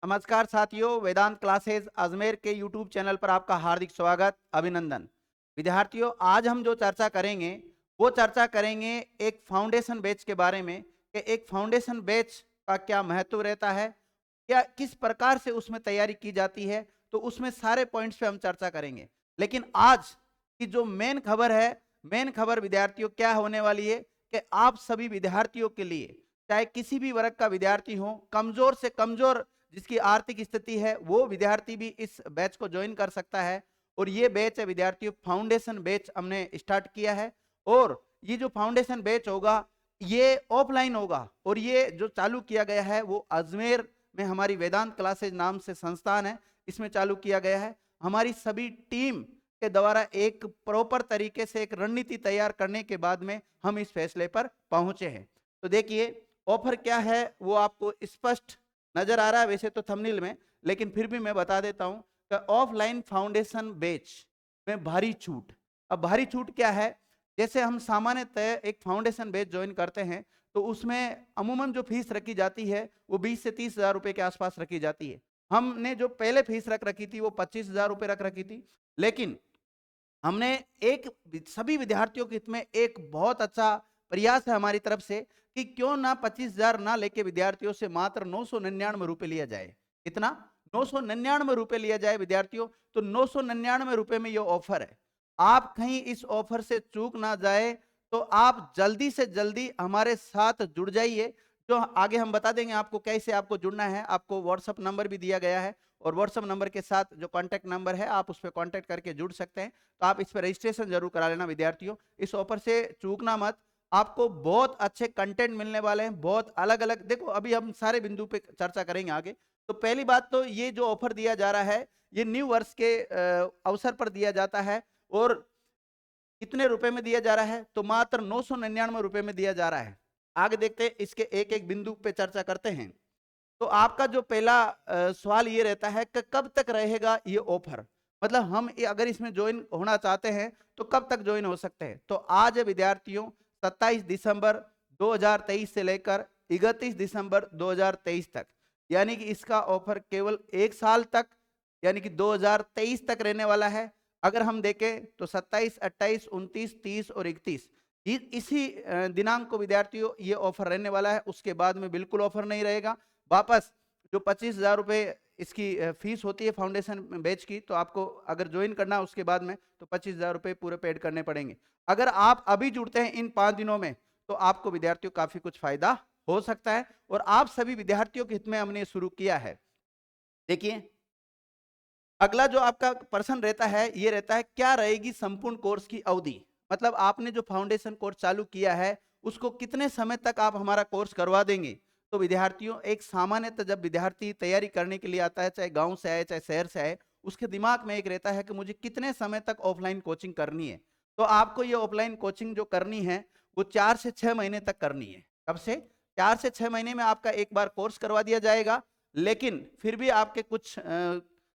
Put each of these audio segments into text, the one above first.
नमस्कार साथियों, वेदांत क्लासेस अजमेर के यूट्यूब चैनल पर आपका हार्दिक स्वागत, अभिनंदन। विद्यार्थियों, आज हम जो चर्चा करेंगे वो चर्चा करेंगे एक फाउंडेशन बैच के बारे में कि एक फाउंडेशन बैच का क्या महत्व रहता है, क्या किस प्रकार से उसमें तैयारी की जाती है। तो उसमें सारे पॉइंट्स पे हम चर्चा करेंगे। लेकिन आज की जो मेन खबर है, मेन खबर विद्यार्थियों क्या होने वाली है कि आप सभी विद्यार्थियों के लिए, चाहे किसी भी वर्ग का विद्यार्थी हो, कमजोर से कमजोर जिसकी आर्थिक स्थिति है वो विद्यार्थी भी इस बैच को ज्वाइन कर सकता है। और ये बैच है विद्यार्थियों, फाउंडेशन बैच हमने स्टार्ट किया है। और ये जो फाउंडेशन बैच होगा ये ऑफलाइन होगा, और ये जो चालू किया गया है वो अजमेर में हमारी वेदांत क्लासेज नाम से संस्थान है, इसमें चालू किया गया है। हमारी सभी टीम के द्वारा एक प्रॉपर तरीके से एक रणनीति तैयार करने के बाद में हम इस फैसले पर पहुंचे हैं। तो देखिए, ऑफर क्या है वो आपको स्पष्ट नजर आ रहा है वैसे तो थंबनेल में, लेकिन फिर भी मैं बता देता हूं कि ऑफलाइन फाउंडेशन बैच में भारी छूट। अब भारी छूट क्या है, जैसे हम सामान्यतः एक फाउंडेशन बैच ज्वाइन करते हैं तो उसमें अमूमन जो फीस रखी जाती है वो 20 से 30 हजार रुपए के आसपास रखी जाती है। हमने जो पहले फीस रख रखी थी वो 25 हजार रुपए रख रखी थी। लेकिन हमने एक सभी विद्यार्थियों के हित में एक बहुत अच्छा प्रयास है हमारी तरफ से कि क्यों ना 25 हजार ना लेके विद्यार्थियों से मात्र 999 रुपए लिया जाए। इतना 999 रुपए लिया जाए विद्यार्थियों। तो 999 रुपए में ये ऑफर है, आप कहीं इस ऑफर से चूक ना जाए। तो आप जल्दी से जल्दी हमारे साथ जुड़ जाइए। जो आगे हम बता देंगे आपको कैसे आपको जुड़ना है। आपको व्हाट्सएप नंबर भी दिया गया है, और व्हाट्सएप नंबर के साथ जो कॉन्टैक्ट नंबर है आप उस पर कॉन्टैक्ट करके जुड़ सकते हैं। तो आप इस पर रजिस्ट्रेशन जरूर करा लेना विद्यार्थियों, इस ऑफर से चूकना मत। आपको बहुत अच्छे कंटेंट मिलने वाले हैं, बहुत अलग अलग। देखो, अभी हम सारे बिंदु पे चर्चा करेंगे आगे। तो पहली बात तो ये जो ऑफर दिया जा रहा है ये न्यू वर्ष के अवसर पर दिया जाता है। और कितने रुपए में दिया जा रहा है, तो मात्र 999 रुपए में दिया जा रहा है। आगे देखते हैं, इसके एक एक बिंदु पे चर्चा करते हैं। तो आपका जो पहला सवाल ये रहता है कि कब तक रहेगा ये ऑफर, मतलब हम अगर इसमें ज्वाइन होना चाहते हैं तो कब तक ज्वाइन हो सकते हैं। तो आज है विद्यार्थियों 27 दिसंबर 2023 से लेकर 31 दिसंबर 2023 तक, यानी कि इसका ऑफर केवल एक साल तक यानी कि 2023 तक रहने वाला है। अगर हम देखें तो 27, 28, 29, 30 और 31 इसी दिनांक को विद्यार्थियों ये ऑफर रहने वाला है। उसके बाद में बिल्कुल ऑफर नहीं रहेगा। वापस जो 25 हजार रुपए इसकी फीस होती है फाउंडेशन बैच की, तो आपको अगर ज्वाइन करना है उसके बाद में तो 25 हजार रुपए पूरे पेड करने पड़ेंगे। अगर आप अभी जुड़ते हैं इन 5 दिनों में तो आपको विद्यार्थियों काफी कुछ फायदा हो सकता है। और आप सभी विद्यार्थियों के हित में हमने शुरू किया है। देखिए, अगला जो आपका प्रश्न रहता है ये रहता है क्या रहेगी संपूर्ण कोर्स की अवधि। मतलब आपने जो फाउंडेशन कोर्स चालू किया है उसको कितने समय तक आप हमारा कोर्स करवा देंगे। तो विद्यार्थियों, एक सामान्यतः जब विद्यार्थी तैयारी करने के लिए आता है, चाहे गांव से आए चाहे शहर से आए, उसके दिमाग में एक रहता है कि मुझे कितने समय तक ऑफलाइन कोचिंग करनी है। तो आपको ये ऑफलाइन कोचिंग जो करनी है वो 4 से 6 महीने तक करनी है। कब से? 4 से 6 महीने में आपका एक बार कोर्स करवा दिया जाएगा। लेकिन फिर भी आपके कुछ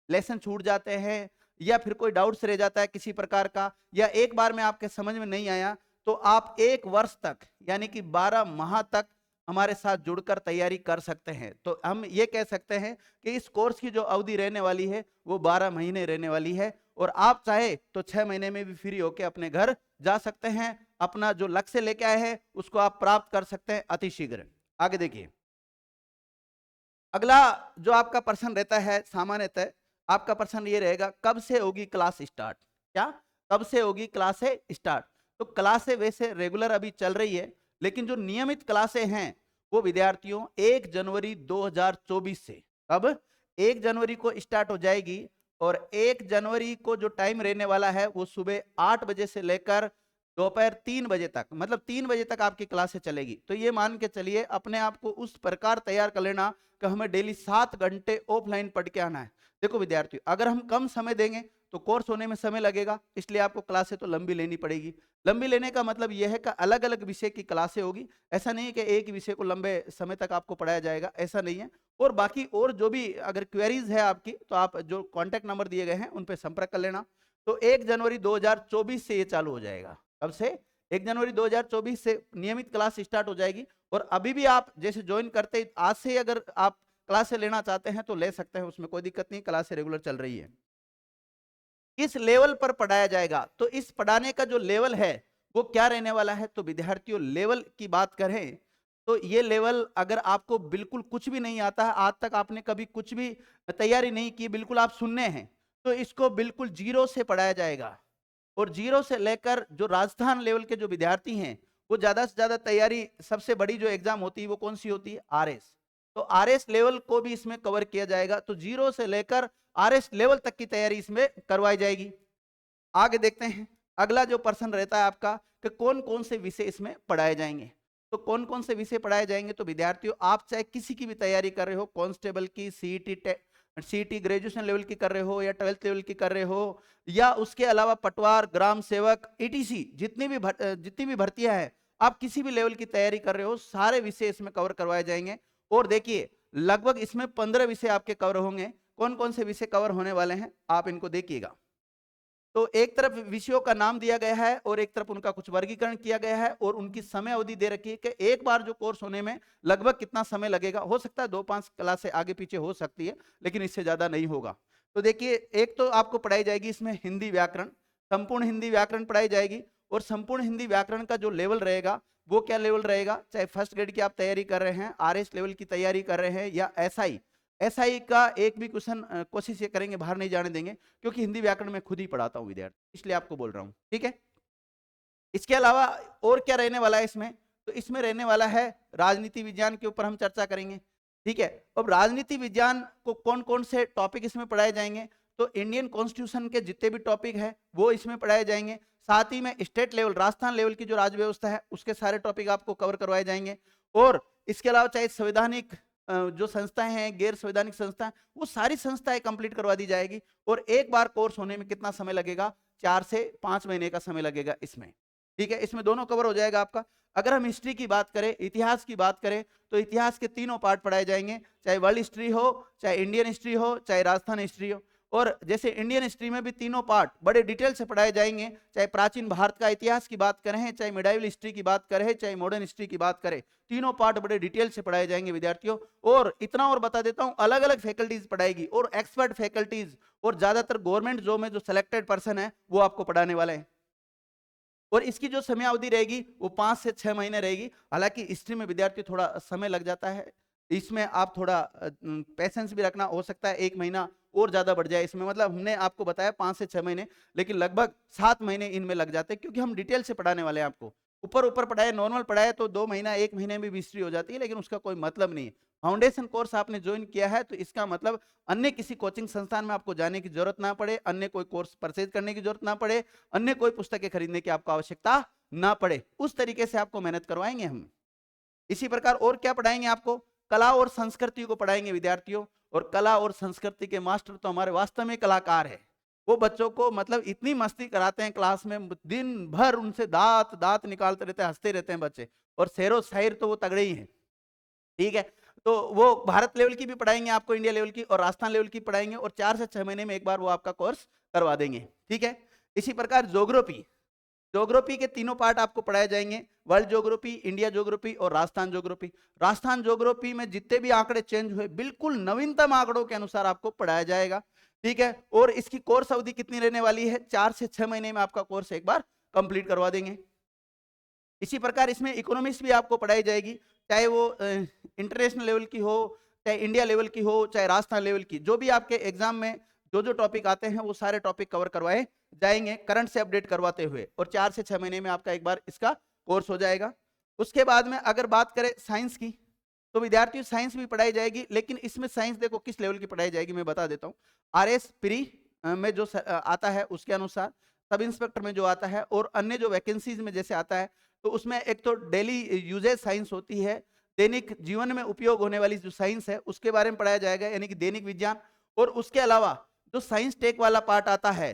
लेसन छूट जाते हैं, या फिर कोई डाउट्स रह जाता है किसी प्रकार का, या एक बार में आपके समझ में नहीं आया, तो आप 1 वर्ष तक यानी कि 12 माह तक हमारे साथ जुड़कर तैयारी कर सकते हैं। तो हम ये कह सकते हैं कि इस कोर्स की जो अवधि रहने वाली है वो 12 महीने रहने वाली है। और आप चाहे तो 6 महीने में भी फ्री होकर अपने घर जा सकते हैं। अपना जो लक्ष्य लेके आए हैं उसको आप प्राप्त कर सकते हैं अतिशीघ्र। आगे देखिए, अगला जो आपका प्रश्न रहता है सामान्यतः आपका प्रश्न ये रहेगा कब से होगी क्लास स्टार्ट। क्या कब से होगी क्लासें स्टार्ट? तो क्लासें वैसे रेगुलर अभी चल रही है, लेकिन जो नियमित क्लासें हैं वो विद्यार्थियों 1 जनवरी 2024 से, अब 1 जनवरी को स्टार्ट हो जाएगी। और 1 जनवरी को जो टाइम रहने वाला है वो सुबह 8 बजे से लेकर दोपहर 3 बजे तक, मतलब 3 बजे तक आपकी क्लासें चलेगी। तो ये मान के चलिए अपने आप को उस प्रकार तैयार कर लेना कि हमें डेली 7 घंटे ऑफलाइन पढ़ के आना है। देखो विद्यार्थियों, अगर हम कम समय देंगे तो कोर्स होने में समय लगेगा, इसलिए आपको क्लासें तो लंबी लेनी पड़ेगी। लंबी लेने का मतलब यह है कि अलग अलग विषय की क्लासें होगी। ऐसा नहीं है कि एक ही विषय को लंबे समय तक आपको पढ़ाया जाएगा, ऐसा नहीं है। और बाकी और जो भी अगर क्वेरीज है आपकी तो आप जो कॉन्टैक्ट नंबर दिए गए हैं उन पर संपर्क कर लेना। तो 1 जनवरी 2024 से ये चालू हो जाएगा। कब से? 1 जनवरी 2024 से नियमित क्लास स्टार्ट हो जाएगी। और अभी भी आप जैसे ज्वाइन करते आज से अगर आप क्लासेस लेना चाहते हैं तो ले सकते हैं, उसमें कोई दिक्कत नहीं, क्लासेस रेगुलर चल रही है। किस लेवल पर पढ़ाया जाएगा, तो इस पढ़ाने का जो लेवल है वो क्या रहने वाला है। तो विद्यार्थियों लेवल की बात करें तो ये लेवल, अगर आपको बिल्कुल कुछ भी नहीं आता है, आज तक आपने कभी कुछ भी तैयारी नहीं की, बिल्कुल आप सुनने हैं, तो इसको बिल्कुल जीरो से पढ़ाया जाएगा। और जीरो से लेकर जो राजस्थान लेवल के जो विद्यार्थी हैं वो ज्यादा से ज्यादा तैयारी, सबसे बड़ी जो एग्जाम होती है वो कौन सी होती है, आरएस। तो आरएस लेवल को भी इसमें कवर किया जाएगा। तो जीरो से लेकर आरएस लेवल तक की तैयारी इसमें करवाई जाएगी। आगे देखते हैं अगला जो प्रश्न रहता है आपका कि कौन कौन से विषय इसमें पढ़ाए जाएंगे। तो कौन कौन से विषय पढ़ाए जाएंगे, तो विद्यार्थियों आप चाहे किसी की भी तैयारी कर रहे हो, कांस्टेबल की, सीईटी ग्रेजुएशन लेवल की कर रहे हो या 12th लेवल की कर रहे हो, या उसके अलावा पटवार, ग्राम सेवक, ईटीसी, जितनी भी भर्तियां हैं, आप किसी भी लेवल की तैयारी कर रहे हो, सारे विषय इसमें कवर करवाए जाएंगे। और देखिए लगभग इसमें 15 विषय आपके कवर होंगे। कौन कौन से विषय कवर होने वाले हैं आप इनको देखिएगा। तो एक तरफ विषयों का नाम दिया गया है और एक तरफ उनका कुछ वर्गीकरण किया गया है और उनकी समय अवधि दे रखी है कि एक बार जो कोर्स होने में लगभग कितना समय लगेगा। हो सकता है 2-5 क्लास से आगे पीछे हो सकती है, लेकिन इससे ज्यादा नहीं होगा। तो देखिए एक तो आपको पढ़ाई जाएगी इसमें हिंदी व्याकरण, संपूर्ण हिंदी व्याकरण पढ़ाई जाएगी। और संपूर्ण हिंदी व्याकरण का जो लेवल रहेगा वो क्या लेवल रहेगा, चाहे फर्स्ट ग्रेड की आप तैयारी कर रहे हैं, आरएस लेवल की तैयारी कर रहे हैं, या एसआई का एक भी क्वेश्चन कोशिश ये करेंगे बाहर नहीं जाने देंगे, क्योंकि हिंदी व्याकरण में खुद ही पढ़ाता हूं विद्यार्थी, इसलिए आपको बोल रहा हूं, ठीक है। इसके अलावा और क्या रहने वाला है इसमें, तो इसमें रहने वाला है राजनीति विज्ञान के ऊपर हम चर्चा करेंगे, ठीक है। अब राजनीति विज्ञान को कौन कौन से टॉपिक इसमें पढ़ाए जाएंगे, तो इंडियन कॉन्स्टिट्यूशन के जितने भी टॉपिक है वो इसमें पढ़ाए जाएंगे। साथ ही में स्टेट लेवल, राजस्थान लेवल की जो राज्य व्यवस्था है उसके सारे टॉपिक आपको कवर करवाए जाएंगे। और इसके अलावा चाहे संवैधानिक जो संस्थाएं हैं, गैर संवैधानिक संस्थाएं, वो सारी संस्थाएं कंप्लीट करवा दी जाएगी। और एक बार कोर्स होने में कितना समय लगेगा, 4 से 5 महीने का समय लगेगा इसमें, ठीक है। इसमें दोनों कवर हो जाएगा आपका। अगर हम हिस्ट्री की बात करें, इतिहास की बात करें, तो इतिहास के तीनों पार्ट पढ़ाए जाएंगे, चाहे वर्ल्ड हिस्ट्री हो, चाहे इंडियन हिस्ट्री हो, चाहे राजस्थान हिस्ट्री हो। और जैसे इंडियन हिस्ट्री में भी तीनों पार्ट बड़े डिटेल से पढ़ाए जाएंगे, चाहे प्राचीन भारत का इतिहास की बात करें, चाहे मिडाइवल हिस्ट्री की बात करें, चाहे मॉडर्न हिस्ट्री की बात करें, तीनों पार्ट बड़े डिटेल से पढ़ाए जाएंगे विद्यार्थियों। और इतना और बता देता हूं, अलग अलग फैकल्टीज पढ़ाएगी और एक्सपर्ट फैकल्टीज, और ज्यादातर गवर्नमेंट जॉब में जो सिलेक्टेड पर्सन है वो आपको पढ़ाने वाले हैं। और इसकी जो समय अवधि रहेगी वो 5 से 6 महीने रहेगी। हालांकि हिस्ट्री में विद्यार्थी थोड़ा समय लग जाता है, इसमें आप थोड़ा पेशेंस भी रखना, हो सकता है 1 महीना और ज्यादा बढ़ जाए इसमें, मतलब हमने आपको बताया 5 से 6 महीने, लेकिन लगभग 7 महीने इनमें लग जाते हैं, क्योंकि हम डिटेल से पढ़ाने वाले हैं आपको। ऊपर ऊपर पढ़ाए, नॉर्मल पढ़ाए तो 2 महीना 1 महीने में भी हिस्ट्री हो जाती है, लेकिन उसका कोई मतलब नहीं है। फाउंडेशन कोर्स आपने ज्वाइन किया है तो इसका मतलब अन्य किसी कोचिंग संस्थान में आपको जाने की जरूरत ना पड़े, अन्य कोई कोर्स परचेज करने की जरूरत ना पड़े, अन्य कोई पुस्तकें खरीदने की आपको आवश्यकता ना पड़े। उस तरीके से आपको मेहनत करवाएंगे हम। इसी प्रकार और क्या पढ़ाएंगे आपको, कला और संस्कृति को पढ़ाएंगे विद्यार्थियों। और कला और संस्कृति के मास्टर तो हमारे वास्तव में कलाकार है। वो बच्चों को मतलब इतनी मस्ती कराते हैं क्लास में, दिन भर उनसे दांत दांत निकालते रहते हैं, हंसते रहते हैं बच्चे। और शेरो शायर तो वो तगड़े ही हैं, ठीक है। तो वो भारत लेवल की भी पढ़ाएंगे आपको, इंडिया लेवल की और राजस्थान लेवल की पढ़ाएंगे, और 4 से 6 महीने में एक बार वो आपका कोर्स करवा देंगे, ठीक है। इसी प्रकार ज्योग्राफी, ज्योग्राफी के तीनों पार्ट आपको पढ़ाए जाएंगे, वर्ल्ड ज्योग्राफी, इंडिया ज्योग्राफी और राजस्थान ज्योग्राफी। राजस्थान ज्योग्राफी में जितने भी आंकड़े चेंज हुए बिल्कुल नवीनतम आंकड़ों के अनुसार आपको पढ़ाया जाएगा, ठीक है। और इसकी कोर्स अवधि कितनी रहने वाली है, 4 से 6 महीने में आपका कोर्स एक बार कंप्लीट करवा देंगे। इसी प्रकार इसमें इकोनॉमिक्स भी आपको पढ़ाई जाएगी, चाहे वो इंटरनेशनल लेवल की हो, चाहे इंडिया लेवल की हो, चाहे राजस्थान लेवल की, जो भी आपके एग्जाम में जो जो टॉपिक आते हैं वो सारे टॉपिक कवर करवाए जाएंगे करंट से अपडेट करवाते हुए। और 4 से 6 महीने में आपका एक बार इसका कोर्स हो जाएगा। उसके बाद में अगर बात करें साइंस की, तो विद्यार्थियों साइंस भी पढ़ाई जाएगी, लेकिन इसमें साइंस देखो किस लेवल की पढ़ाई जाएगी मैं बता देता हूँ। आरएस प्री में जो आता है उसके अनुसार, सब इंस्पेक्टर में जो आता है, और अन्य जो वैकेंसीज में जैसे आता है, तो उसमें एक तो डेली यूजेज साइंस होती है, दैनिक जीवन में उपयोग होने वाली जो साइंस है उसके बारे में पढ़ाया जाएगा, यानी कि दैनिक विज्ञान। और उसके अलावा जो साइंस टेक वाला पार्ट आता है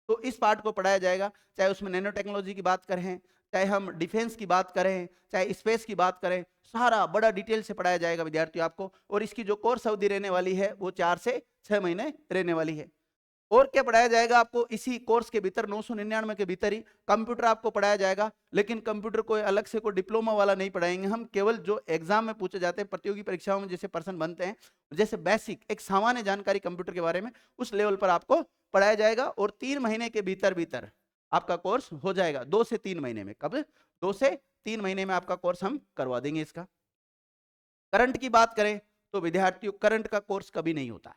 तो इस पार्ट को पढ़ाया जाएगा, चाहे उसमें नैनो टेक्नोलॉजी की बात करें, चाहे हम डिफेंस की बात करें, चाहे स्पेस की बात करें, सारा बड़ा डिटेल से पढ़ाया जाएगा विद्यार्थियों आपको। और इसकी जो कोर्स अवधि रहने वाली है वो 4 से 6 महीने रहने वाली है। और क्या पढ़ाया जाएगा आपको इसी कोर्स के भीतर 999 के भीतर ही कंप्यूटर आपको पढ़ाया जाएगा, लेकिन कंप्यूटर कोई अलग से कोई डिप्लोमा वाला नहीं पढ़ाएंगे हम, केवल जो एग्जाम में पूछे जाते हैं, प्रतियोगी परीक्षाओं में जैसे पर्सन बनते हैं, जैसे बेसिक एक सामान्य जानकारी कंप्यूटर के बारे में, उस लेवल पर आपको पढ़ाया जाएगा। और 3 महीने के भीतर भीतर आपका कोर्स हो जाएगा, 2 से 3 महीने में। कब? 2 से 3 महीने में आपका कोर्स हम करवा देंगे इसका। करंट की बात करें तो विद्यार्थियों, करंट का कोर्स कभी नहीं होता है।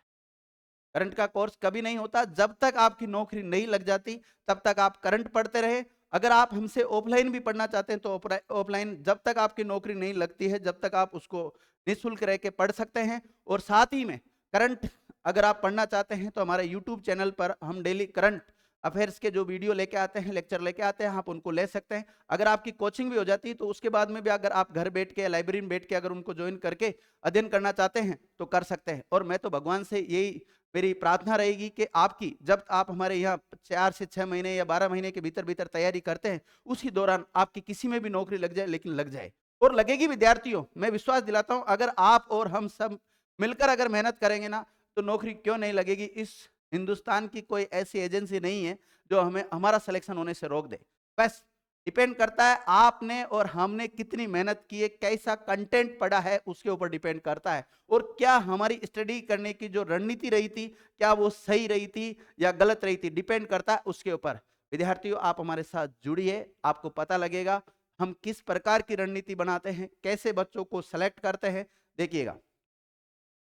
करंट का कोर्स कभी नहीं होता, जब तक आपकी नौकरी नहीं लग जाती तब तक आप करंट पढ़ते रहे। अगर आप हमसे ऑफलाइन भी पढ़ना चाहते हैं तो ऑफलाइन, जब तक आपकी नौकरी नहीं लगती है जब तक आप उसको निःशुल्क रह के पढ़ सकते हैं। और साथ ही में करंट अगर आप पढ़ना चाहते हैं तो हमारे यूट्यूब चैनल पर हम डेली करंट अफेयर्स के जो वीडियो लेके आते हैं, लेक्चर लेके आते हैं, आप उनको ले सकते हैं। अगर आपकी कोचिंग भी हो जाती है तो उसके बाद में भी अगर आप घर बैठ के, लाइब्रेरी में बैठ के अगर उनको ज्वाइन करके अध्ययन करना चाहते हैं तो कर सकते हैं। और मैं तो भगवान से यही मेरी प्रार्थना रहेगी कि आपकी, जब आप हमारे यहाँ 4 से 6 महीने या 12 महीने के भीतर भीतर तैयारी करते हैं, उसी दौरान आपकी किसी में भी नौकरी लग जाए, लेकिन लग जाए। और लगेगी विद्यार्थियों, मैं विश्वास दिलाता हूं, अगर आप और हम सब मिलकर अगर मेहनत करेंगे ना तो नौकरी क्यों नहीं लगेगी। इस हिंदुस्तान की कोई ऐसी एजेंसी नहीं है जो हमें हमारा सिलेक्शन होने से रोक दे। बस डिपेंड करता है आपने और हमने कितनी मेहनत की है, कैसा कंटेंट पढ़ा है, उसके ऊपर डिपेंड करता है। और क्या हमारी स्टडी करने की जो रणनीति रही थी, क्या वो सही रही थी या गलत रही थी, डिपेंड करता है उसके ऊपर। विद्यार्थियों, आप हमारे साथ जुड़िए, आपको पता लगेगा हम किस प्रकार की रणनीति बनाते हैं, कैसे बच्चों को सेलेक्ट करते हैं। देखिएगा,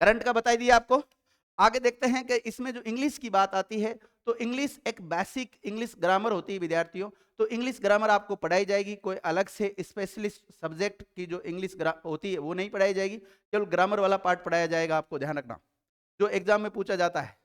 करंट का बता दिया आपको। आगे देखते हैं कि इसमें जो इंग्लिश की बात आती है तो इंग्लिश एक बेसिक इंग्लिश ग्रामर होती है विद्यार्थियों। तो इंग्लिश ग्रामर आपको पढ़ाई जाएगी, कोई अलग से स्पेशलिस्ट सब्जेक्ट की जो इंग्लिश होती है वो नहीं पढ़ाई जाएगी, केवल ग्रामर वाला पार्ट पढ़ाया जाएगा। आपको ध्यान रखना जो एग्जाम में पूछा जाता है।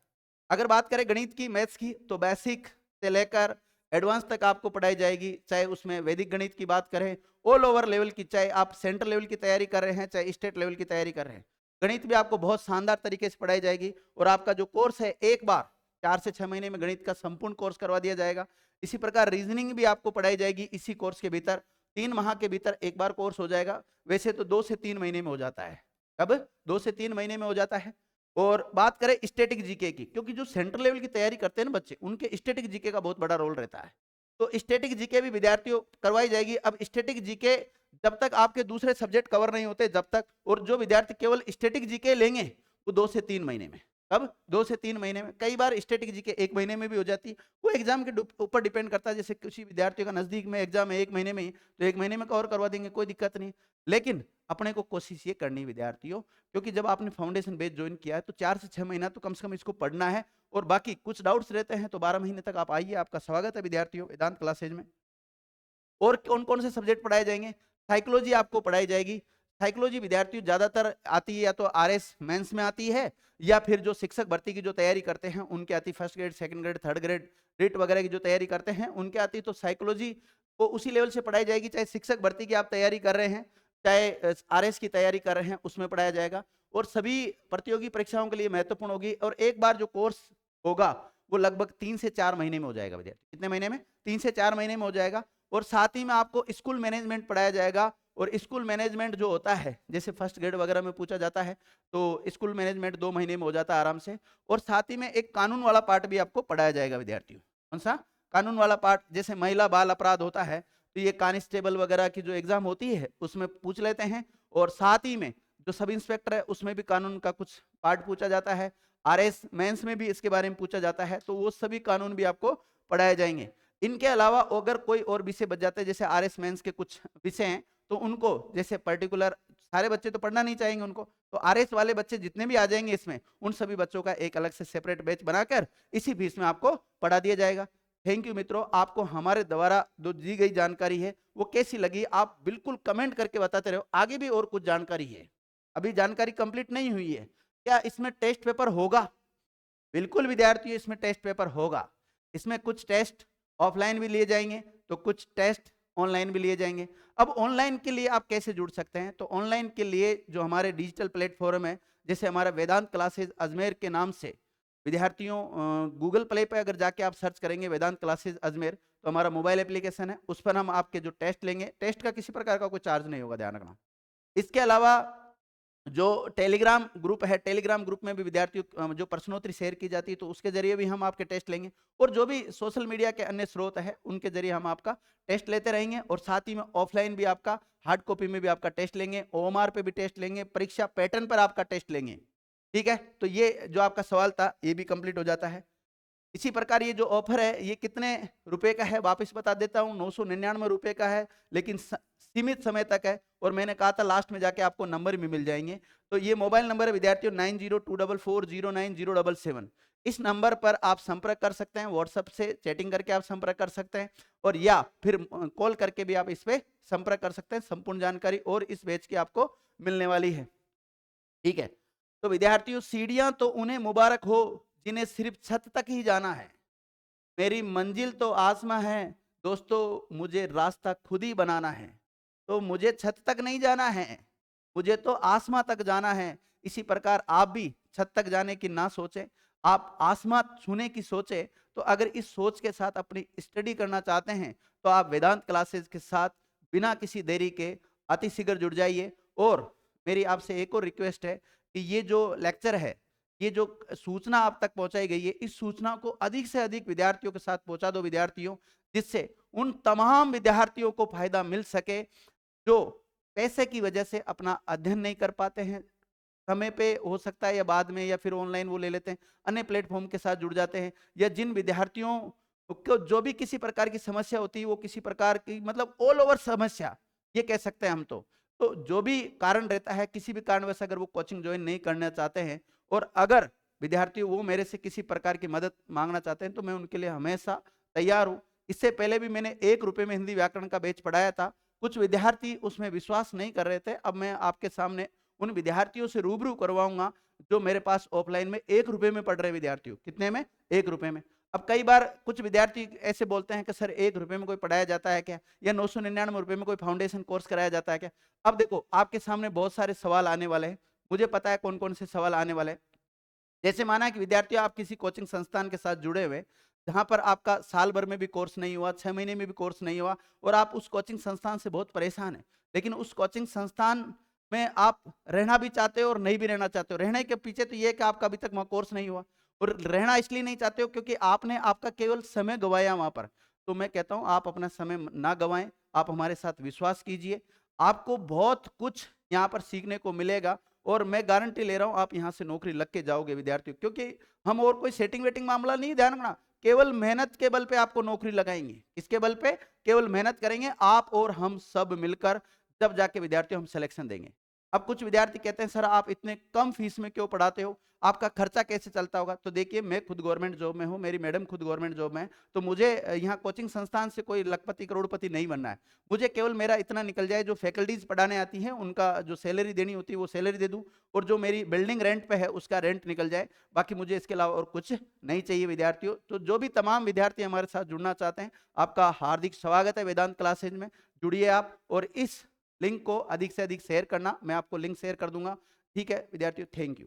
अगर बात करें गणित की, मैथ्स की, तो बेसिक से लेकर एडवांस तक आपको पढ़ाई जाएगी। चाहे उसमें वैदिक गणित की बात करें, ऑल ओवर लेवल की, चाहे आप सेंट्रल लेवल की तैयारी कर रहे हैं, चाहे स्टेट लेवल की तैयारी कर रहे हैं, गणित भी आपको बहुत शानदार तरीके से पढ़ाई जाएगी। और आपका जो कोर्स है, एक बार 4 से 6 महीने में गणित का संपूर्ण कोर्स करवा दिया जाएगा। इसी प्रकार रीजनिंग भी आपको पढ़ाई जाएगी इसी कोर्स के भीतर। 3 माह के भीतर एक बार कोर्स हो जाएगा। वैसे तो 2 से 3 महीने में हो जाता है। कब? 2 से 3 महीने में हो जाता है। और बात करें स्टैटिक जीके की, क्योंकि जो सेंट्रल लेवल की तैयारी करते हैं ना बच्चे, उनके स्टैटिक जीके का बहुत बड़ा रोल रहता है। तो स्टैटिक जीके भी विद्यार्थियों करवाई जाएगी। अब स्टैटिक जीके जब तक आपके दूसरे सब्जेक्ट कवर नहीं होते जब तक, और जो विद्यार्थी केवल स्टैटिक जीके लेंगे वो 2 से 3 महीने में। कब? 2 से 3 महीने में। कई बार स्टैटिक जीके 1 महीने में भी हो जाती है, वो एग्जाम के ऊपर डिपेंड करता है। जैसे किसी विद्यार्थियों का नजदीक में एग्जाम है 1 महीने में ही, तो 1 महीने में कवर करवा देंगे, कोई दिक्कत नहीं। लेकिन अपने को कोशिश ये करनी है विद्यार्थियों, क्योंकि जब आपने फाउंडेशन बेस ज्वाइन किया है तो 4 से 6 महीना तो कम से कम इसको पढ़ना है। और बाकी कुछ डाउट्स रहते हैं तो 12 महीने तक आप आइए, आपका स्वागत है विद्यार्थियों वेदांत क्लासेज में। और कौन कौन से सब्जेक्ट पढ़ाए जाएंगे? साइकोलॉजी आपको पढ़ाई जाएगी। साइकोलॉजी विद्यार्थियों ज्यादातर आती है या तो आरएस मेंस में आती है, या फिर जो शिक्षक भर्ती की जो तैयारी करते हैं उनके आती, first grade, second grade, third grade, writ वगैरह की जो तैयारी करते हैं उनके आती। तो साइकोलॉजी को उसी लेवल से पढ़ाई जाएगी, चाहे शिक्षक भर्ती की आप तैयारी कर रहे हैं, चाहे आरएस की तैयारी कर रहे हैं, उसमें पढ़ाया जाएगा। और सभी प्रतियोगी परीक्षाओं के लिए महत्वपूर्ण होगी। और एक बार जो कोर्स होगा वो लगभग 3 से 4 महीने में हो जाएगा विद्यार्थी। कितने महीने में? 3 से 4 महीने में हो जाएगा। और साथ ही में आपको स्कूल मैनेजमेंट पढ़ाया जाएगा। और स्कूल मैनेजमेंट जो होता है, जैसे फर्स्ट ग्रेड वगैरह में पूछा जाता है, तो स्कूल मैनेजमेंट 2 महीने में हो जाता है आराम से। और साथ ही में एक कानून वाला पार्ट भी आपको पढ़ाया जाएगा विद्यार्थियों। कौन सा? कानून वाला पार्ट। जैसे महिला बाल अपराध होता है तो ये कांस्टेबल वगैरह की जो एग्जाम होती है उसमें पूछ लेते हैं। और साथ ही में जो सब इंस्पेक्टर है उसमें भी कानून का कुछ पार्ट पूछा जाता है। आरएस मेंस में भी इसके बारे में पूछा जाता है, तो वो सभी कानून भी आपको पढ़ाए जाएंगे। इनके अलावा अगर कोई और विषय बच जाते हैं, जैसे आरएस मेंस के कुछ विषय हैं तो उनको, जैसे पर्टिकुलर सारे बच्चे तो पढ़ना नहीं चाहेंगे उनको, तो आरएस वाले बच्चे जितने भी आ जाएंगे इसमें, उन सभी बच्चों का एक अलग से सेपरेट बैच बनाकर इसी फीस में आपको पढ़ा दिया जाएगा। थैंक यू मित्रों, आपको हमारे द्वारा जो दी गई जानकारी है वो कैसी लगी आप बिल्कुल कमेंट करके बताते रहो। आगे भी और कुछ जानकारी है, अभी जानकारी कंप्लीट नहीं हुई है। क्या इसमें टेस्ट पेपर होगा? बिल्कुल विद्यार्थियों, इसमें टेस्ट पेपर होगा। इसमें कुछ टेस्ट ऑफलाइन भी लिए जाएंगे तो कुछ टेस्ट ऑनलाइन भी लिए जाएंगे। अब ऑनलाइन के लिए आप कैसे जुड़ सकते हैं? तो ऑनलाइन के लिए जो हमारे डिजिटल प्लेटफॉर्म है, जैसे हमारा वेदांत क्लासेज अजमेर के नाम से, विद्यार्थियों गूगल प्ले पे अगर जाके आप सर्च करेंगे वेदांत क्लासेज अजमेर, तो हमारा मोबाइल एप्लीकेशन है, उस पर हम आपके जो टेस्ट लेंगे, टेस्ट का किसी प्रकार का कोई चार्ज नहीं होगा, ध्यान रखना। इसके अलावा जो टेलीग्राम ग्रुप है, टेलीग्राम ग्रुप में भी विद्यार्थियों जो प्रश्नोत्तरी शेयर की जाती है, तो उसके जरिए भी हम आपके टेस्ट लेंगे, और जो भी सोशल मीडिया के अन्य स्रोत है उनके जरिए हम आपका टेस्ट लेते रहेंगे। और साथ ही में ऑफलाइन भी आपका हार्ड कॉपी में भी आपका टेस्ट लेंगे, ओएमआर पे भी टेस्ट लेंगे, परीक्षा पैटर्न पर आपका टेस्ट लेंगे। ठीक है, तो ये जो आपका सवाल था ये भी कंप्लीट हो जाता है। इसी प्रकार ये जो ऑफर है ये कितने रुपए का है वापस बता देता हूं, 999 रुपए का है, लेकिन सीमित समय तक है। और मैंने कहा था लास्ट में जाके आपको नंबर भी मिल जाएंगे। तो ये मोबाइल नंबर है विद्यार्थियों 90244097। इस नंबर पर आप संपर्क कर सकते हैं, व्हाट्सएप से चैटिंग करके आप संपर्क कर सकते हैं, और या फिर कॉल करके भी आप इस पे संपर्क कर सकते हैं। संपूर्ण जानकारी और इस बैच की आपको मिलने वाली है। ठीक है, तो विद्यार्थियों सीढ़ियां तो उन्हें मुबारक हो जिन्हें सिर्फ छत तक ही जाना है, मेरी मंजिल तो आसमां है दोस्तों, मुझे रास्ता खुद ही बनाना है। तो मुझे छत तक नहीं जाना है, मुझे तो आसमां तक जाना है। इसी प्रकार आप भी छत तक जाने की ना सोचें, आप आसमां छूने की सोचें। तो अगर इस सोच के साथ अपनी स्टडी करना चाहते हैं तो आप वेदांत क्लासेस के साथ बिना किसी देरी के अतिशीघ्र जुड़ जाइए। और मेरी आपसे एक और रिक्वेस्ट है कि ये जो लेक्चर है, ये जो सूचना आप तक पहुंचाई गई है, इस सूचना को अधिक से अधिक विद्यार्थियों के साथ पहुंचा दो विद्यार्थियों, जिससे उन तमाम विद्यार्थियों को फायदा मिल सके जो पैसे की वजह से अपना अध्ययन नहीं कर पाते हैं समय पे, हो सकता है या बाद में, या फिर ऑनलाइन वो ले लेते हैं, अन्य प्लेटफॉर्म के साथ जुड़ जाते हैं, या जिन विद्यार्थियों को जो भी किसी प्रकार की समस्या होती है, वो किसी प्रकार की मतलब ऑल ओवर समस्या ये कह सकते हैं हम। तो जो भी कारण रहता है, किसी भी कारणवश अगर वो कोचिंग ज्वाइन नहीं करना चाहते हैं, और अगर विद्यार्थी वो मेरे से किसी प्रकार की मदद मांगना चाहते हैं, तो मैं उनके लिए हमेशा तैयार हूँ। इससे पहले भी मैंने 1 रुपए में हिंदी व्याकरण का बैच पढ़ाया था, कुछ विद्यार्थी उसमें विश्वास नहीं कर रहे थे। अब मैं आपके सामने उन विद्यार्थियों से रूबरू करवाऊंगा जो मेरे पास ऑफलाइन में 1 रुपए में पढ़ रहे विद्यार्थियों, कितने में, 1 रुपए में। अब कई बार कुछ विद्यार्थी ऐसे बोलते हैं कि सर 1 रुपए में कोई पढ़ाया जाता है क्या, या 999 रुपए में कोई फाउंडेशन कोर्स कराया जाता है क्या। अब देखो आपके सामने बहुत सारे सवाल आने वाले हैं, मुझे पता है कौन कौन से सवाल आने वाले हैं। जैसे माना कि विद्यार्थियों आप किसी कोचिंग संस्थान के साथ जुड़े हुए, जहां पर आपका साल भर में भी कोर्स नहीं हुआ, 6 महीने में भी कोर्स नहीं हुआ, और आप उस कोचिंग संस्थान से बहुत परेशान हैं, लेकिन उस कोचिंग संस्थान में आप रहना भी चाहते हो और नहीं भी रहना चाहते हो। रहने के पीछे तो ये है कि आपका अभी तक वहां कोर्स नहीं हुआ, और रहना इसलिए नहीं चाहते हो क्योंकि आपने आपका केवल समय गवाया वहां पर। तो मैं कहता हूं आप अपना समय ना गवाएं, आप हमारे साथ विश्वास कीजिए, आपको बहुत कुछ यहाँ पर सीखने को मिलेगा, और मैं गारंटी ले रहा हूं आप यहां से नौकरी लग के जाओगे विद्यार्थियों। क्योंकि हम और कोई सेटिंग वेटिंग मामला नहीं, ध्यान रखना, केवल मेहनत के बल पे आपको नौकरी लगाएंगे। किसके बल पे, केवल मेहनत करेंगे आप और हम सब मिलकर, जब जाके विद्यार्थियों हम सिलेक्शन देंगे। अब कुछ विद्यार्थी कहते हैं सर आप इतने कम फीस में क्यों पढ़ाते हो, आपका खर्चा कैसे चलता होगा। तो देखिए मैं खुद गवर्नमेंट जॉब में हूँ, मेरी मैडम खुद गवर्नमेंट जॉब में है, तो मुझे यहाँ कोचिंग संस्थान से कोई लखपति करोड़पति नहीं बनना है। मुझे केवल मेरा इतना निकल जाए, जो फैकल्टीज पढ़ाने आती हैं उनका जो सैलरी देनी होती है वो सैलरी दे दूं, और जो मेरी बिल्डिंग रेंट पे है उसका रेंट निकल जाए, बाकी मुझे इसके अलावा और कुछ नहीं चाहिए विद्यार्थियों। तो जो भी तमाम विद्यार्थी हमारे साथ जुड़ना चाहते हैं, आपका हार्दिक स्वागत है वेदांत क्लासेज में, जुड़िए आप, और इस लिंक को अधिक से अधिक शेयर करना, मैं आपको लिंक शेयर कर दूंगा। ठीक है विद्यार्थियों, थैंक यू।